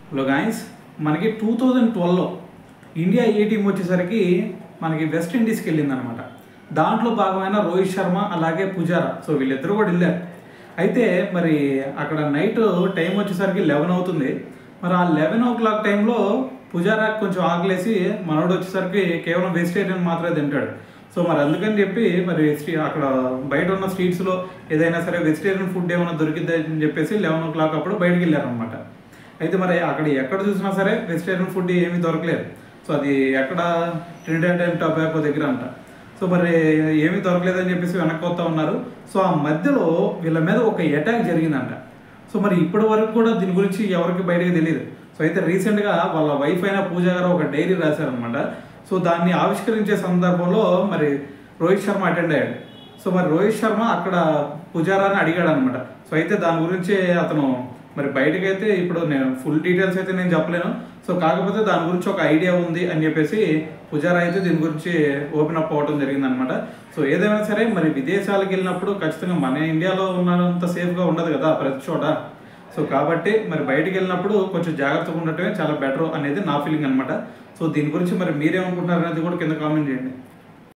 Hello guys, మనకి 2012లో India ఏ team వచ్చేసరికి మనకి వెస్ట్ ఇండీస్కి వెళ్ళిందనమాట. దాంట్లో భాగమైన రోహిత్ శర్మ అలాగే పుజారా, సో వీళ్ళిద్దరూ కూడా వెళ్ళారు. అయితే మరి అక్కడ నైట్ టైం వచ్చేసరికి 11 అవుతుంది. మరి ఆ 11 o'clock టైంలో పుజారాకి కొంచెం ఆకలేసి మనోడు వచ్చేసరికి కేవలం వెజిటేరియన్ మాత్రమే తింటాడు. సో మరి అందుకని చెప్పి మరి అక్కడ బయట ఉన్న స్ట్రీట్స్లో ఏదైనా సరే వెజిటేరియన్ ఫుడ్ ఏమైనా దొరికిద్ది అని చెప్పేసి 11 o'clock అప్పుడు బయటికి వెళ్ళారనమాట. అయితే మరి అక్కడ ఎక్కడ చూసినా సరే వెజిటేరియన్ ఫుడ్ ఏమీ దొరకలేదు. సో అది ఎక్కడ ట్రినిడాడ్ అండ్ టొబాగో దగ్గర అంట. సో మరి ఏమీ దొరకలేదని చెప్పేసి వెనక్కి వస్తూ ఉన్నారు. సో ఆ మధ్యలో వీళ్ళ మీద ఒక అటాక్ జరిగిందంట. సో మరి ఇప్పటి వరకు కూడా దీని గురించి ఎవరికి బయటకు తెలియదు. సో అయితే రీసెంట్గా వాళ్ళ వైఫ్ అయిన పూజ గారు ఒక డైరీ రాశారనమాట. సో దాన్ని ఆవిష్కరించే సందర్భంలో మరి రోహిత్ శర్మ అటెండ్ అయ్యాడు. సో మరి రోహిత్ శర్మ అక్కడ పుజారాని అడిగాడు అనమాట. సో అయితే దాని గురించి అతను మరి బయటకైతే ఇప్పుడు నేను ఫుల్ డీటెయిల్స్ అయితే నేను చెప్పలేను. సో కాకపోతే దాని గురించి ఒక ఐడియా ఉంది అని చెప్పేసి పుజారా అయితే దీని గురించి ఓపెన్ అప్ అవ్వడం జరిగిందనమాట. సో ఏదైనా సరే మరి విదేశాలకు వెళ్ళినప్పుడు ఖచ్చితంగా మన ఇండియాలో ఉన్నంత సేఫ్గా ఉండదు కదా ప్రతి చోట. సో కాబట్టి మరి బయటికి వెళ్ళినప్పుడు కొంచెం జాగ్రత్తగా ఉండటమే చాలా బెటర్ అనేది నా ఫీలింగ్ అనమాట. సో దీని గురించి మరి మీరేమనుకుంటున్నారు అనేది కూడా కింద కామెంట్ చేయండి.